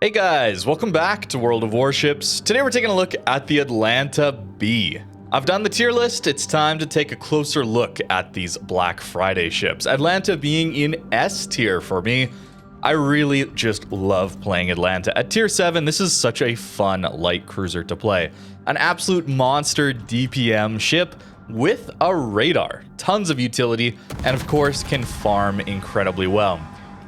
Hey guys, welcome back to World of Warships. Today we're taking a look at the Atlanta B. I've done the tier list, it's time to take a closer look at these Black Friday ships. Atlanta being in S tier for me. I really just love playing Atlanta. At tier 7, this is such a fun light cruiser to play. An absolute monster DPM ship with a radar, tons of utility, and of course can farm incredibly well.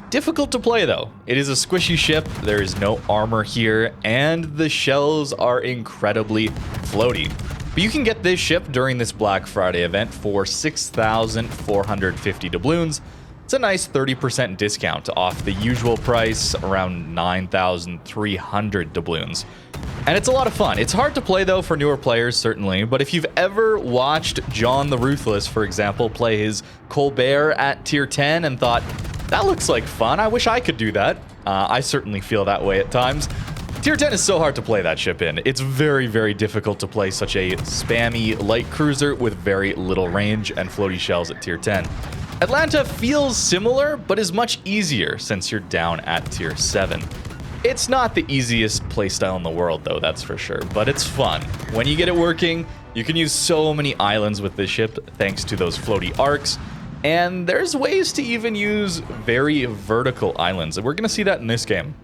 Difficult to play though. It is a squishy ship, there is no armor here, and the shells are incredibly floaty. But you can get this ship during this Black Friday event for 6,450 doubloons. It's a nice 30% discount off the usual price, around 9,300 doubloons. And it's a lot of fun. It's hard to play though for newer players, certainly, but if you've ever watched John the Ruthless, for example, play his Colbert at tier 10 and thought, that looks like fun, I wish I could do that. I certainly feel that way at times. Tier 10 is so hard to play that ship in. It's very, very difficult to play such a spammy light cruiser with very little range and floaty shells at tier 10. Atlanta feels similar, but is much easier since you're down at tier 7. It's not the easiest playstyle in the world though, that's for sure, but it's fun. When you get it working, you can use so many islands with this ship thanks to those floaty arcs. And there's ways to even use very vertical islands, and we're going to see that in this game.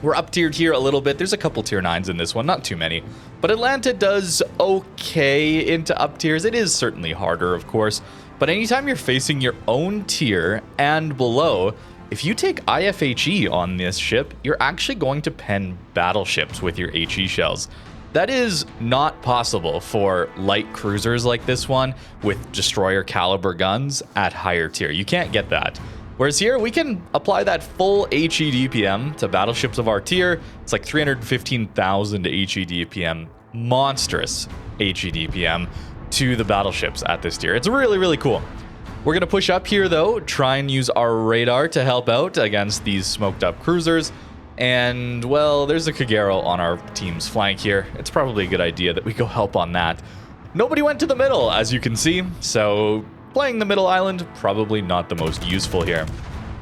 We're up tiered here a little bit. There's a couple tier 9s in this one, not too many. But Atlanta does okay into up tiers. It is certainly harder, of course. But anytime you're facing your own tier and below, if you take IFHE on this ship, you're actually going to pen battleships with your HE shells. That is not possible for light cruisers like this one with destroyer caliber guns at higher tier. You can't get that. Whereas here, we can apply that full HE DPM to battleships of our tier. It's like 315,000 HE DPM, monstrous HE DPM to the battleships at this tier. It's really, really cool. We're going to push up here, though, try and use our radar to help out against these smoked up cruisers. And, well, there's a Kagero on our team's flank here. It's probably a good idea that we go help on that. Nobody went to the middle, as you can see, so playing the middle island, probably not the most useful here.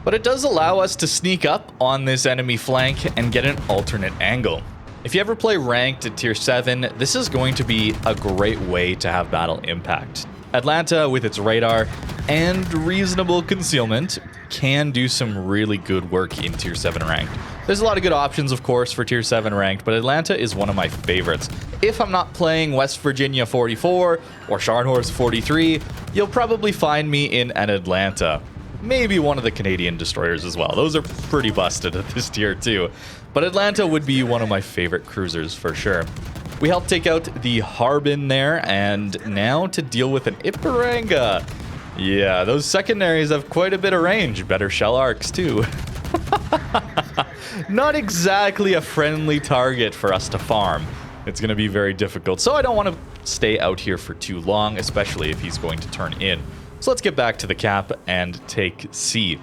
But it does allow us to sneak up on this enemy flank and get an alternate angle. If you ever play ranked at tier 7, this is going to be a great way to have battle impact. Atlanta, with its radar and reasonable concealment, can do some really good work in tier 7 ranked. There's a lot of good options, of course, for tier 7 ranked, but Atlanta is one of my favorites. If I'm not playing West Virginia 44 or Scharnhorst 43, you'll probably find me in an Atlanta. Maybe one of the Canadian destroyers as well. Those are pretty busted at this tier too. But Atlanta would be one of my favorite cruisers for sure. We helped take out the Harbin there, and now to deal with an Ipiranga. Yeah, those secondaries have quite a bit of range. Better shell arcs too. Not exactly a friendly target for us to farm. It's going to be very difficult, so I don't want to stay out here for too long, especially if he's going to turn in. So let's get back to the cap and take C.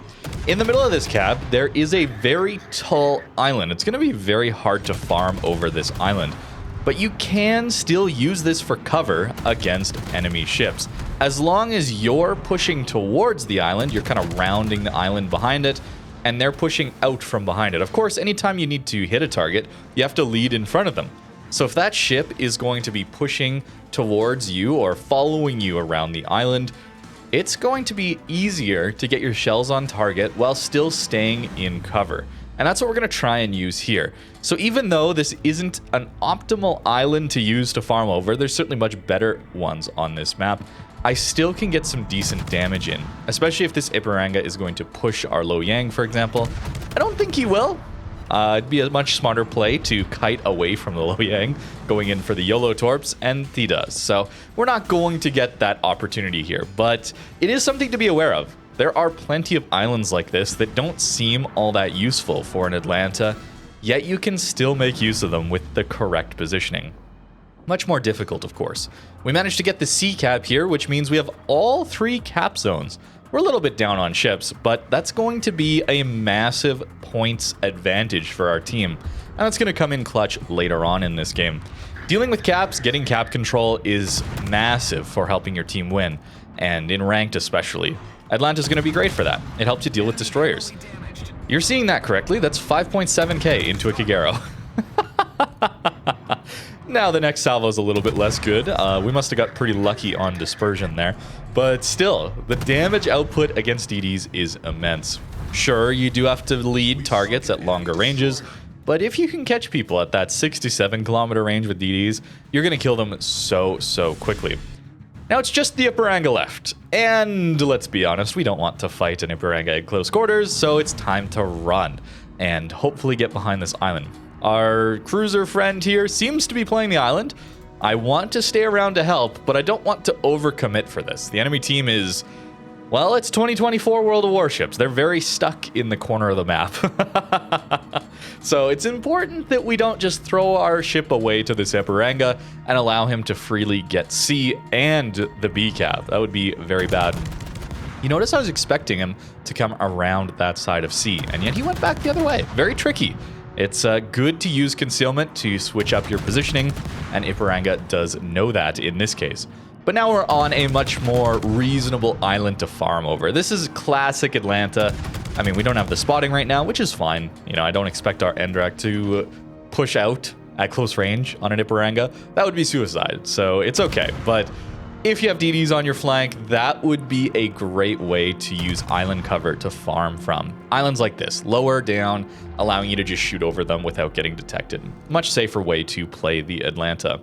In the middle of this cap, there is a very tall island. It's going to be very hard to farm over this island, but you can still use this for cover against enemy ships. As long as you're pushing towards the island, you're kind of rounding the island behind it, and they're pushing out from behind it. Of course, anytime you need to hit a target, you have to lead in front of them. So if that ship is going to be pushing towards you or following you around the island, it's going to be easier to get your shells on target while still staying in cover. And that's what we're going to try and use here. So even though this isn't an optimal island to use to farm over, there's certainly much better ones on this map. I still can get some decent damage in, especially if this Ipiranga is going to push our Lo Yang, for example. I don't think he will. It'd be a much smarter play to kite away from the Lo Yang, going in for the YOLO Torps, and he does. So we're not going to get that opportunity here, but it is something to be aware of. There are plenty of islands like this that don't seem all that useful for an Atlanta, yet you can still make use of them with the correct positioning. Much more difficult, of course. We managed to get the C cap here, which means we have all 3 cap zones. We're a little bit down on ships, but that's going to be a massive points advantage for our team. And that's going to come in clutch later on in this game. Dealing with caps, getting cap control is massive for helping your team win, and in ranked especially. Atlanta's going to be great for that. It helps you deal with destroyers. You're seeing that correctly. That's 5.7k into a Kagero. Now the next salvo is a little bit less good. We must have got pretty lucky on dispersion there. But still, the damage output against DDs is immense. Sure, you do have to lead targets at longer ranges, but if you can catch people at that 67 kilometer range with DDs, you're going to kill them so quickly. Now it's just the Ipiranga left, and let's be honest, we don't want to fight an Ipiranga at close quarters, so it's time to run and hopefully get behind this island. Our cruiser friend here seems to be playing the island. I want to stay around to help, but I don't want to overcommit for this. The enemy team is, well, it's 2024 World of Warships. They're very stuck in the corner of the map. So it's important that we don't just throw our ship away to this Ipiranga and allow him to freely get C and the B cap. That would be very bad. You notice I was expecting him to come around that side of C, and yet he went back the other way. Very tricky. It's good to use concealment to switch up your positioning, and Ipiranga does know that in this case. But now we're on a much more reasonable island to farm over. This is classic Atlanta. I mean, we don't have the spotting right now, which is fine. You know, I don't expect our Endrak to push out at close range on an Ipiranga. That would be suicide, so it's okay. But if you have DDs on your flank, that would be a great way to use island cover to farm from. Islands like this, lower down, allowing you to just shoot over them without getting detected. Much safer way to play the Atlanta.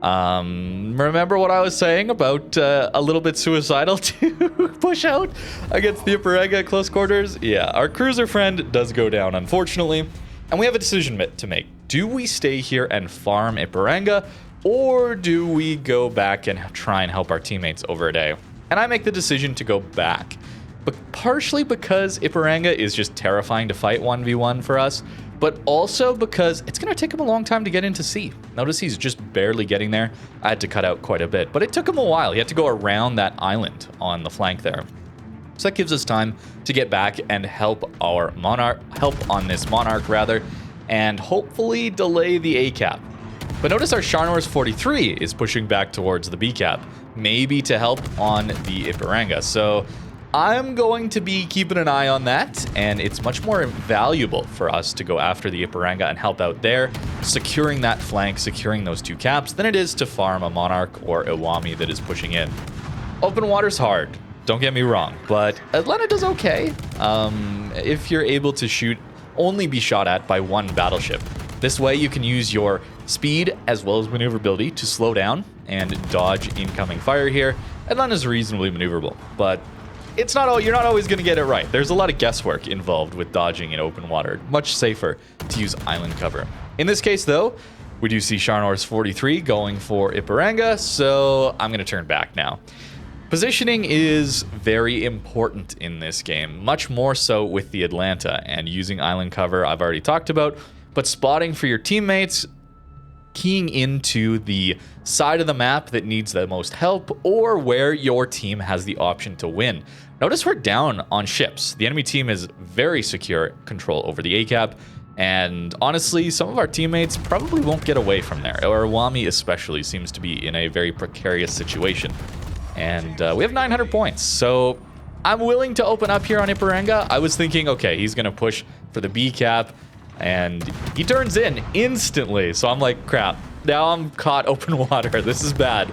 Remember what I was saying about a little bit suicidal to push out against the Ipiranga at close quarters? Yeah, our cruiser friend does go down, unfortunately, and we have a decision to make. Do we stay here and farm Ipiranga, or do we go back and try and help our teammates over a day? And I make the decision to go back, but partially because Ipiranga is just terrifying to fight 1v1 for us, but also because it's going to take him a long time to get into C. Notice he's just barely getting there. I had to cut out quite a bit, but it took him a while. He had to go around that island on the flank there. So that gives us time to get back and help our Monarch, help on this Monarch rather, and hopefully delay the A cap. But notice our Charnor's 43 is pushing back towards the B cap, maybe to help on the Ipiranga. So I'm going to be keeping an eye on that, and it's much more valuable for us to go after the Ipiranga and help out there, securing that flank, securing those two caps, than it is to farm a Monarch or Iwami that is pushing in. Open water's hard, don't get me wrong, but Atlanta does okay. If you're able to shoot, only be shot at by one battleship. This way you can use your speed as well as maneuverability to slow down and dodge incoming fire here. Atlanta's reasonably maneuverable, but it's not, you're not always going to get it right. There's a lot of guesswork involved with dodging in open water. Much safer to use island cover. In this case, though, we do see Charnor's 43 going for Ipiranga, so I'm going to turn back now. Positioning is very important in this game, much more so with the Atlanta, and using island cover I've already talked about, but spotting for your teammates, keying into the side of the map that needs the most help, or where your team has the option to win. Notice we're down on ships. The enemy team is very secure control over the A-cap, and honestly, some of our teammates probably won't get away from there. Or Wami especially seems to be in a very precarious situation. And we have 900 points, so I'm willing to open up here on Ipiranga. I was thinking, okay, he's going to push for the B-cap, and he turns in instantly. So I'm like, crap, now I'm caught open water. This is bad.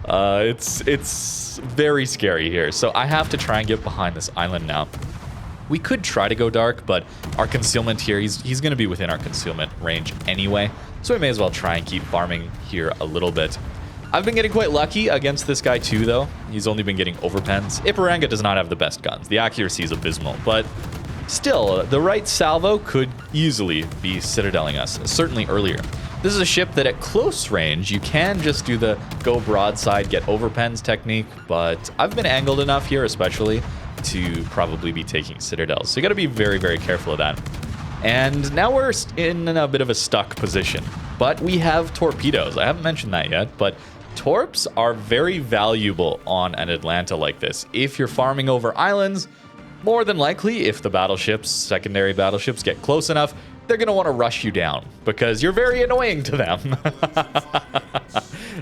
It's very scary here. So I have to try and get behind this island now. We could try to go dark, but our concealment here, he's going to be within our concealment range anyway. So we may as well try and keep farming here a little bit. I've been getting quite lucky against this guy too, though. He's only been getting overpens. Ipiranga does not have the best guns. The accuracy is abysmal, but still, the right salvo could easily be citadeling us, certainly earlier. This is a ship that at close range, you can just do the go broadside, get overpens technique, but I've been angled enough here, especially, to probably be taking citadels. So you gotta be very, very careful of that. And now we're in a bit of a stuck position, but we have torpedoes. I haven't mentioned that yet, but torps are very valuable on an Atlanta like this. If you're farming over islands, more than likely, if the battleships, secondary battleships, get close enough, they're going to want to rush you down because you're very annoying to them.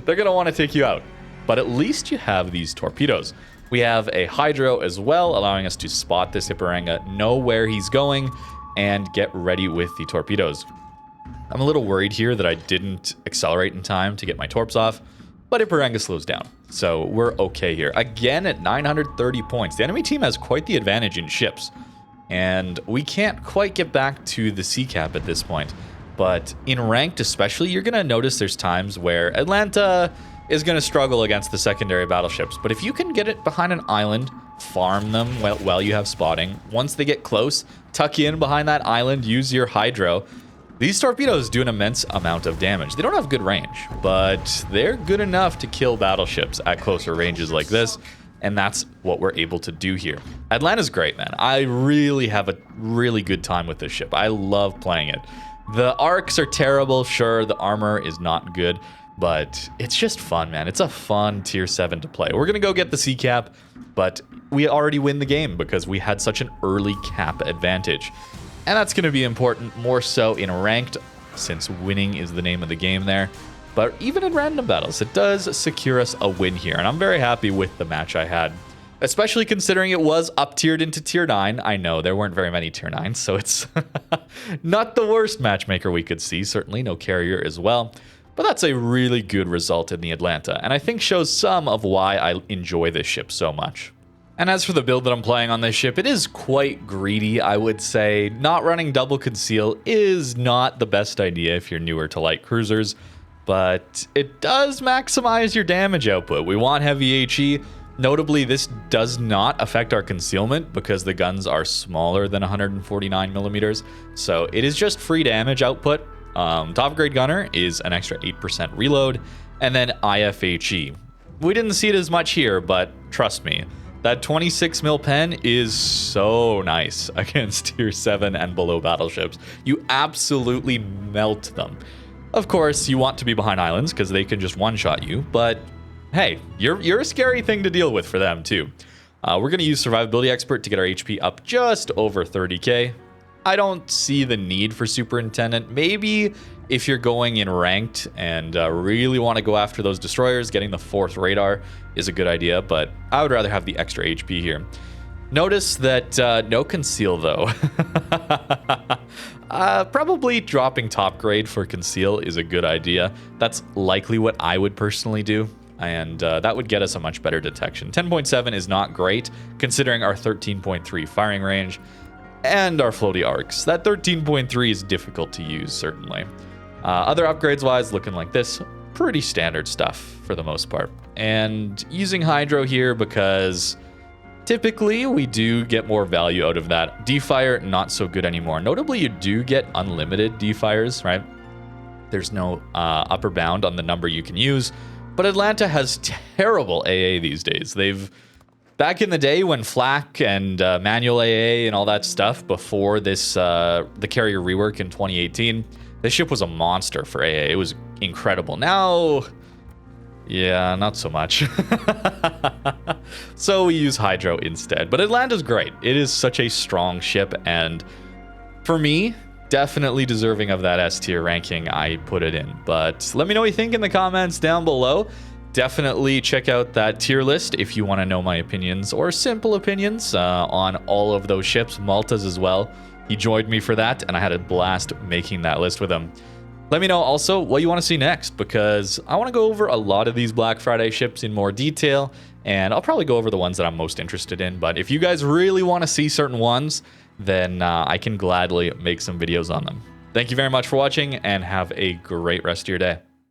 They're going to want to take you out. But at least you have these torpedoes. We have a Hydro as well, allowing us to spot this Hipparanga, know where he's going, and get ready with the Torpedoes. I'm a little worried here that I didn't accelerate in time to get my torps off, but Hipparanga slows down, so we're okay here. Again, at 930 points, the enemy team has quite the advantage in ships, and we can't quite get back to the sea cap at this point. But in ranked especially, you're going to notice there's times where Atlanta is going to struggle against the secondary battleships. But if you can get it behind an island, farm them while you have spotting, once they get close, tuck in behind that island, use your Hydro. These Torpedoes do an immense amount of damage. They don't have good range, but they're good enough to kill battleships at closer ranges like this, and that's what we're able to do here. Atlanta's great, man. I really have a really good time with this ship. I love playing it. The arcs are terrible, sure, the armor is not good, but it's just fun, man. It's a fun tier 7 to play. We're gonna go get the sea cap, but we already win the game because we had such an early cap advantage. And that's going to be important more so in ranked, since winning is the name of the game there. But even in random battles, it does secure us a win here. And I'm very happy with the match I had, especially considering it was up-tiered into tier 9. I know there weren't very many tier 9s, so it's not the worst matchmaker we could see. Certainly no carrier as well. But that's a really good result in the Atlanta, and I think shows some of why I enjoy this ship so much. And as for the build that I'm playing on this ship, it is quite greedy, I would say. Not running double conceal is not the best idea if you're newer to light cruisers, but it does maximize your damage output. We want heavy HE. Notably, this does not affect our concealment because the guns are smaller than 149 millimeters, so it is just free damage output. Top grade gunner is an extra 8% reload, and then IFHE. We didn't see it as much here, but trust me, that 26 mil pen is so nice against tier 7 and below battleships. You absolutely melt them. Of course, you want to be behind islands because they can just one-shot you, but hey, you're a scary thing to deal with for them too. We're going to use Survivability Expert to get our HP up just over 30k. I don't see the need for Superintendent. Maybe if you're going in ranked and really want to go after those destroyers, getting the 4th radar is a good idea, but I would rather have the extra HP here. Notice that no conceal though. Probably dropping top grade for conceal is a good idea. That's likely what I would personally do, and that would get us a much better detection. 10.7 is not great considering our 13.3 firing range and our floaty arcs. That 13.3 is difficult to use, certainly. Other upgrades wise, looking like this, pretty standard stuff for the most part. And using Hydro here because typically we do get more value out of that. Defire, not so good anymore. Notably, you do get unlimited defires, right? There's no upper bound on the number you can use, but Atlanta has terrible AA these days. Back in the day when flak and manual AA and all that stuff before this, the carrier rework in 2018, this ship was a monster for AA. It was incredible. Now, yeah, not so much. So we use Hydro instead. But Atlanta's great. It is such a strong ship, and for me, definitely deserving of that S tier ranking I put it in. But let me know what you think in the comments down below. Definitely check out that tier list if you want to know my opinions or simple opinions on all of those ships. Malta's as well. He joined me for that, and I had a blast making that list with him. Let me know also what you want to see next, because I want to go over a lot of these Black Friday ships in more detail, and I'll probably go over the ones that I'm most interested in. But if you guys really want to see certain ones, then I can gladly make some videos on them. Thank you very much for watching, and have a great rest of your day.